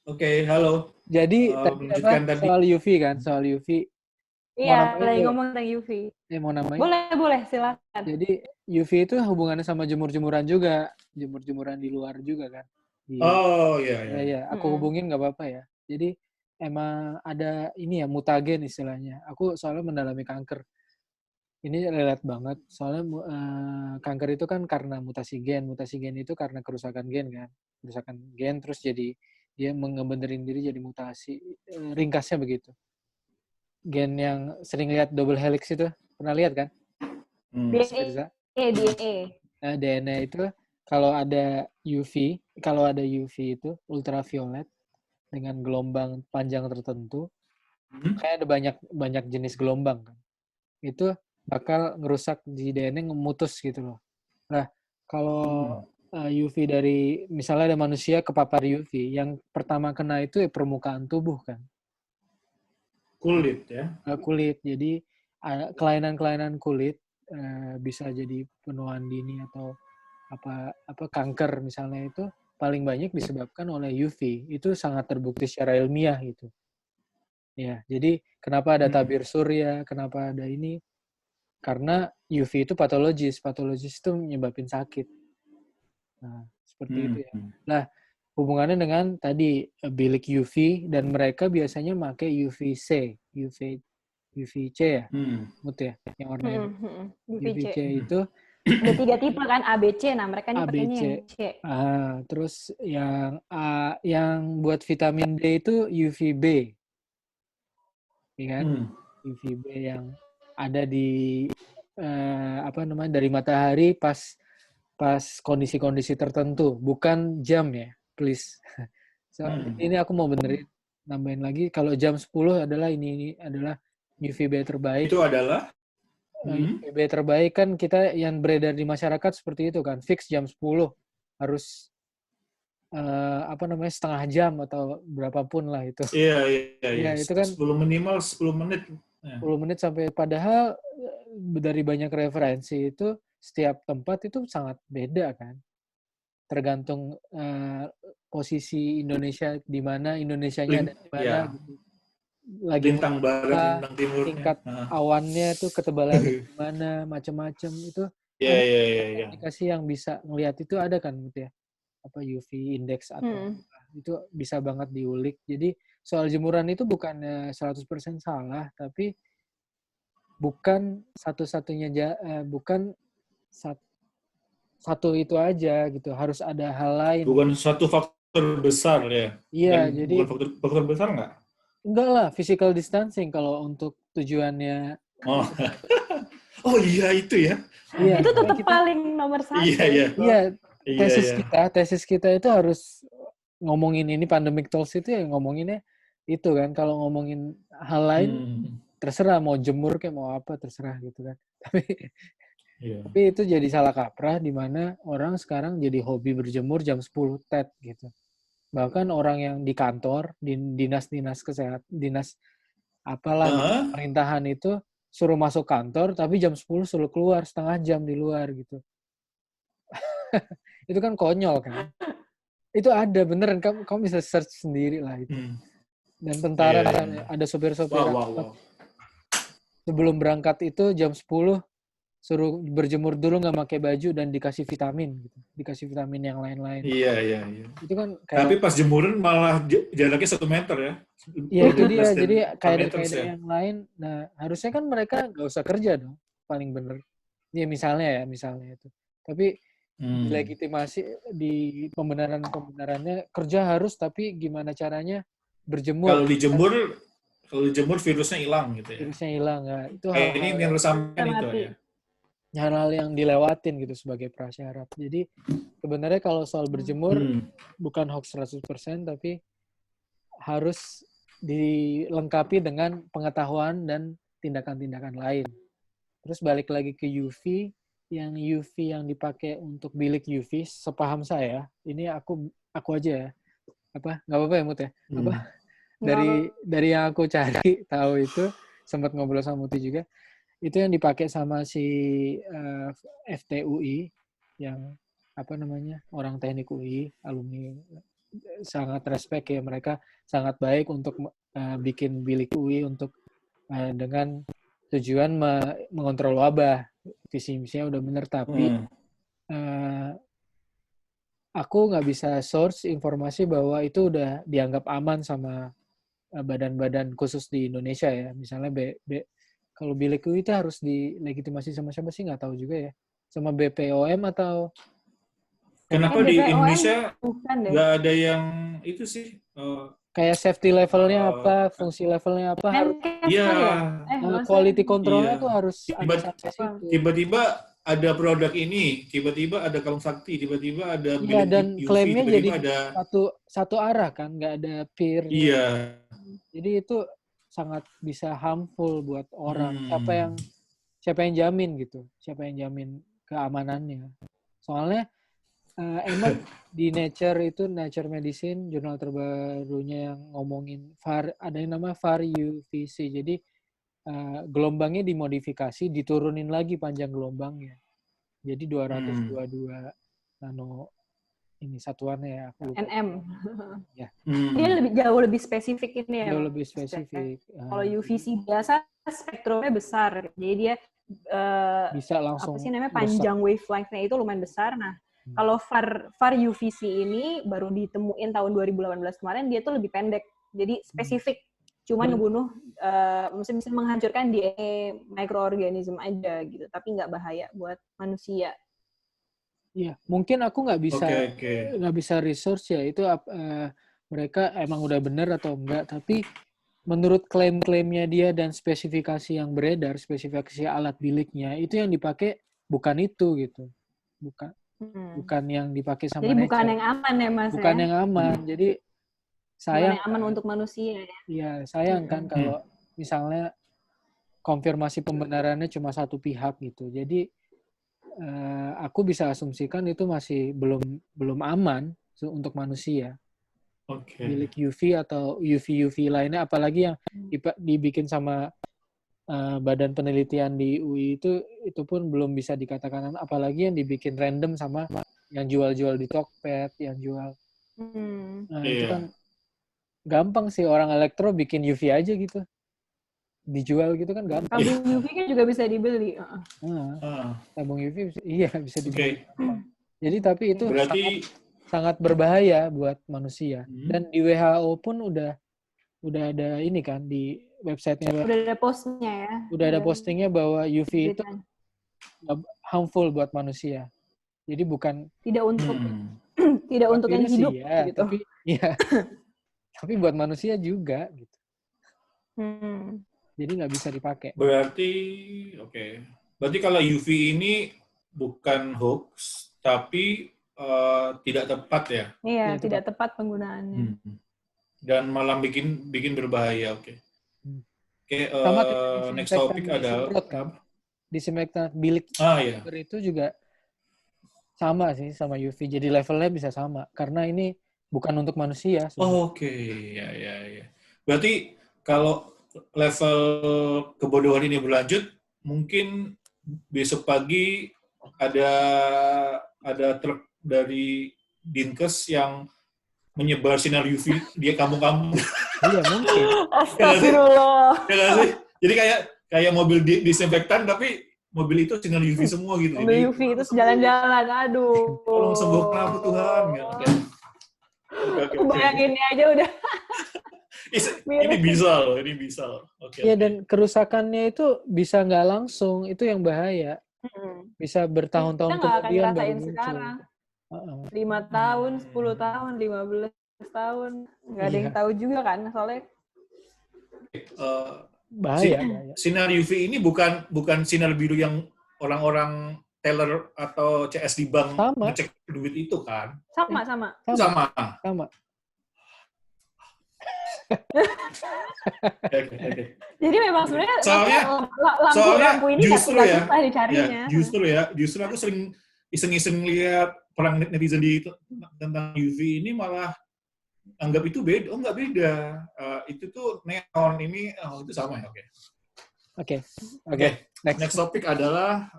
Oke, halo. Jadi tadi apa Melanjutkan tadi. soal UV kan, soal UV. Mau Iya, namain lagi nggak? ngomong tentang UV. Mau namain? Boleh, silakan. Jadi UV itu hubungannya sama jemur-jemuran juga, jemur-jemuran di luar juga kan. Oh, iya. Ya, aku hubungin nggak apa-apa ya. Jadi emang ada ini ya mutagen istilahnya. Aku soalnya mendalami kanker. Ini relate banget. Soalnya kanker itu kan karena mutasi gen. Mutasi gen itu karena kerusakan gen kan. Kerusakan gen terus jadi dia ngebenerin diri jadi mutasi. Ringkasnya begitu. Gen yang sering lihat double helix itu. Pernah lihat kan? DNA. Nah, DNA itu kalau ada UV itu ultraviolet dengan gelombang panjang tertentu, kayak ada banyak jenis gelombang kan. Itu bakal ngerusak di DNA, ngemutus gitu loh. Nah, kalau UV dari misalnya ada manusia kepapar UV, yang pertama kena itu ya permukaan tubuh kan. Kulit ya. Kulit. Jadi kelainan-kelainan kulit bisa jadi penuaan dini atau apa kanker misalnya itu paling banyak disebabkan oleh UV. Itu sangat terbukti secara ilmiah gitu. Ya, jadi kenapa ada tabir surya, kenapa ada ini? Karena UV itu patologis itu menyebabkan sakit. Nah, seperti itu ya. Nah, hubungannya dengan tadi bilik UV dan mereka biasanya pakai UVC ya, ya, yang warna UVC itu ada 3 tipe kan ABC, nah mereka ini pakainya yang C. Terus yang buat vitamin D itu UVB, ya kan? UVB yang ada di dari matahari pas kondisi-kondisi tertentu, bukan jam ya, please. Ini aku mau benerin, nambahin lagi kalau jam 10 adalah ini adalah UVB terbaik. Itu adalah UVB terbaik kan kita yang beredar di masyarakat seperti itu kan, fix jam 10 harus setengah jam atau berapapun lah itu. Iya. Itu kan 10 minimal 10 menit. 10 menit sampai padahal dari banyak referensi itu setiap tempat itu sangat beda kan. Tergantung posisi Indonesia di mana, Indonesianya ada di mana gitu. Lagi bintang barat, bintang timur. Tingkat awannya itu ketebalan di mana, macam-macam itu. Iya. Aplikasi yang bisa ngelihat itu ada kan gitu ya. Apa UV index atau itu bisa banget diulik. Jadi soal jemuran itu bukan 100% salah, tapi bukan satu-satunya bukan satu itu aja gitu. Harus ada hal lain. Bukan satu faktor besar ya. Iya, dan jadi bukan faktor besar nggak? Enggak lah, physical distancing kalau untuk tujuannya. Oh iya itu ya. Iya, itu tetap paling nomor 1. Iya. Tesis kita itu harus ngomongin ini pandemic talks itu ya ngomonginnya itu kan. Kalau ngomongin hal lain terserah mau jemur kayak mau apa terserah gitu kan. Tapi itu jadi salah kaprah di mana orang sekarang jadi hobi berjemur jam 10 TED gitu. Bahkan orang yang di kantor, di dinas-dinas kesehatan, dinas apalah pemerintahan itu suruh masuk kantor tapi jam 10 suruh keluar setengah jam di luar gitu. Itu kan konyol kan. Itu ada beneran, kamu bisa search sendiri lah itu. Dan tentara ada sopir-sopir sebelum berangkat itu jam 10 suruh berjemur dulu nggak pakai baju dan dikasih vitamin gitu. Dikasih vitamin yang lain-lain. Iya. Itu kan kayak, tapi pas jemuran malah jaraknya 1 meter ya. Iya itu dia. Jadi kayak yang lain. Nah harusnya kan mereka nggak usah kerja dong. Paling bener. Ya misalnya itu. Tapi legitimasi di pembenarannya kerja harus, tapi gimana caranya berjemur. Kalau dijemur virusnya hilang gitu ya. Virusnya hilang ya. Itu ini yang harus sampaikan itu ya. Hal-hal yang dilewatin gitu sebagai prasyarat. Jadi sebenarnya kalau soal berjemur bukan hoax 100%, tapi harus dilengkapi dengan pengetahuan dan tindakan-tindakan lain. Terus balik lagi ke UV yang dipakai untuk bilik UV, sepaham saya, ini aku aja ya. Nggak apa-apa ya Mut ya? Dari yang aku cari tahu itu, sempat ngobrol sama Muti juga, itu yang dipakai sama si FTUI yang orang teknik UI, alumni sangat respect ya, mereka sangat baik untuk bikin bilik UI untuk dengan tujuan mengontrol wabah. Visi misinya udah bener, tapi aku nggak bisa source informasi bahwa itu udah dianggap aman sama badan-badan khusus di Indonesia ya. Misalnya kalau bilik UI itu harus dilegitimasi sama siapa sih, nggak tahu juga ya. Sama BPOM atau kenapa di BPOM Indonesia bukan deh. nggak ada yang itu sih? kayak safety levelnya apa, fungsi levelnya apa, harus Iya. quality controlnya Iya. tuh harus ada sampai situ. Tiba-tiba ada produk ini, tiba-tiba ada kalung sakti, tiba-tiba ada Iya, bilik dan UV, klaimnya tiba-tiba jadi ada satu arah kan, nggak ada peer. iya. Jadi itu sangat bisa harmful buat orang. Hmm. Siapa yang jamin gitu? Siapa yang jamin keamanannya? Soalnya emang di Nature Medicine, jurnal terbarunya yang ngomongin ada yang namanya VAR UVC. Jadi gelombangnya dimodifikasi, diturunin lagi panjang gelombangnya. Jadi 222 nano ini satuannya ya. Aku lupa. NM. Ya. Dia jauh lebih spesifik ini ya. Jauh lebih spesifik. Kalau UVC biasa spektrumnya besar. Jadi dia bisa langsung apa sih namanya, panjang wavelength-nya itu lumayan besar. Nah, kalau VAR UVC ini baru ditemuin tahun 2018 kemarin, dia tuh lebih pendek. Jadi spesifik. Cuma ngebunuh, bisa menghancurkan DNA mikroorganisme aja gitu. Tapi nggak bahaya buat manusia. Iya, mungkin aku nggak bisa research ya itu mereka emang udah benar atau enggak, tapi menurut klaim-klaimnya dia dan spesifikasi yang beredar, spesifikasi alat biliknya itu yang dipakai bukan itu gitu, bukan yang dipakai sama jadi Nature. Bukan yang aman ya Mas. Bukan yang aman, jadi sayang. Bukan yang aman untuk manusia ya. Iya, sayang kan kalau misalnya konfirmasi pembenarannya cuma satu pihak gitu, jadi aku bisa asumsikan itu masih belum aman untuk manusia. Bilik UV atau UV lainnya, apalagi yang dibikin sama badan penelitian di UI itu pun belum bisa dikatakan, apalagi yang dibikin random sama yang jual-jual di Tokped, yang jual. Itu kan gampang sih, orang elektro bikin UV aja gitu. Dijual gitu kan gampang. Tabung UV kan juga bisa dibeli. Tabung UV bisa dibeli. Jadi tapi itu sangat berbahaya buat manusia. Dan di WHO pun udah ada ini kan di website-nya. Udah ada postnya ya. Udah ada postingnya bahwa UV itu harmful buat manusia. Jadi bukan tidak untuk yang hidup ya, gitu. Tapi buat manusia juga gitu. Jadi nggak bisa dipakai. Berarti kalau UV ini bukan hoax, tapi tidak tepat ya? Iya, tidak tepat penggunaannya. Dan malah bikin berbahaya. Next topic adalah disinfektan bilik itu juga sama sih sama UV. Jadi levelnya bisa sama karena ini bukan untuk manusia. Ya. Berarti kalau level kebodohan ini berlanjut, mungkin besok pagi ada truk dari Dinkes yang menyebar sinar UV di kampung-kampung. Iya mungkin. Astagfirullah. Jadi kayak mobil disinfektan tapi mobil itu sinar UV semua gitu. Mobil UV itu sejalan-jalan, aduh. Tolong sembuhkan aku Tuhan. Bayanginnya aja udah. Ini bisa loh. Iya, dan kerusakannya itu bisa nggak langsung, itu yang bahaya. Bisa bertahun-tahun kemudian baru muncul. Sekarang. 5 tahun, 10 tahun, 15 tahun, nggak ada yang tahu juga kan, soalnya bahaya. Sinar UV ini bukan sinar biru yang orang-orang teller atau CS di bank ngecek duit itu kan? Sama. Okay. Jadi memang sebenarnya lampu ini justru dicarinya. Justru aku sering iseng-iseng lihat perang netizen tentang UV ini malah anggap itu beda. Oh, nggak beda. Itu tuh neon ini, itu sama ya. Oke. Next topik adalah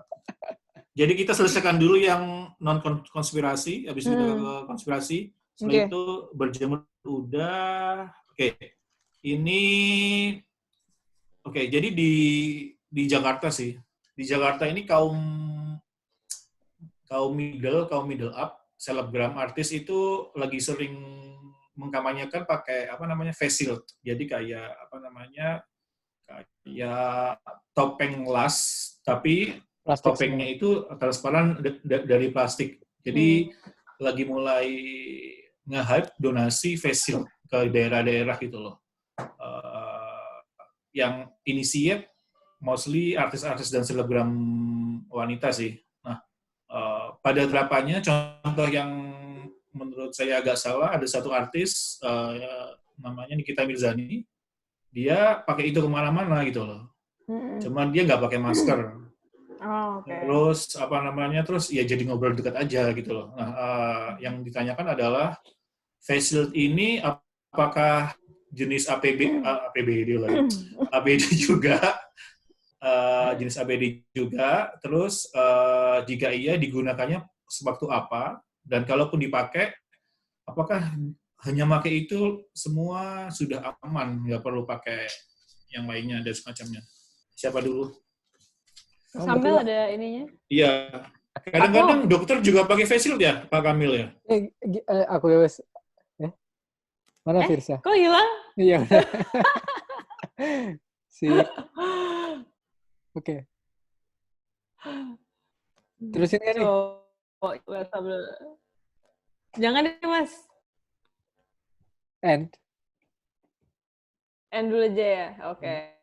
Jadi kita selesaikan dulu yang non konspirasi, habis itu ke konspirasi. Setelah itu berjemur udah. Oke. Ini jadi di Jakarta sih. Di Jakarta ini kaum middle up, selebgram artis itu lagi sering mengkampanyekan pakai face shield. Jadi kayak kayak topeng las, tapi Plastik topengnya itu transparan dari plastik. Jadi lagi mulai nge-hype donasi face shield ke daerah-daerah gitu loh. Yang initiate mostly artis-artis dan selebgram wanita sih. Nah, pada terapannya contoh yang menurut saya agak salah, ada satu artis namanya Nikita Mirzani, dia pakai itu kemana-mana gitu loh. Cuman dia nggak pakai masker. Terus terus ya jadi ngobrol dekat aja gitu loh. Nah, yang ditanyakan adalah face shield ini apakah jenis APD juga, jenis APD juga. Terus jika iya digunakannya sewaktu apa? Dan kalaupun dipakai, apakah hanya pakai itu semua sudah aman, nggak perlu pakai yang lainnya dan semacamnya? Siapa dulu? Sambil ada ininya. Iya. Kadang-kadang dokter juga pakai face shield ya, Pak Kamil ya? Aku ya, mana Firsa? Kok hilang? Iya. Oke. Terusin kan nih? Jangan deh, Mas. End End dulu aja ya? Oke.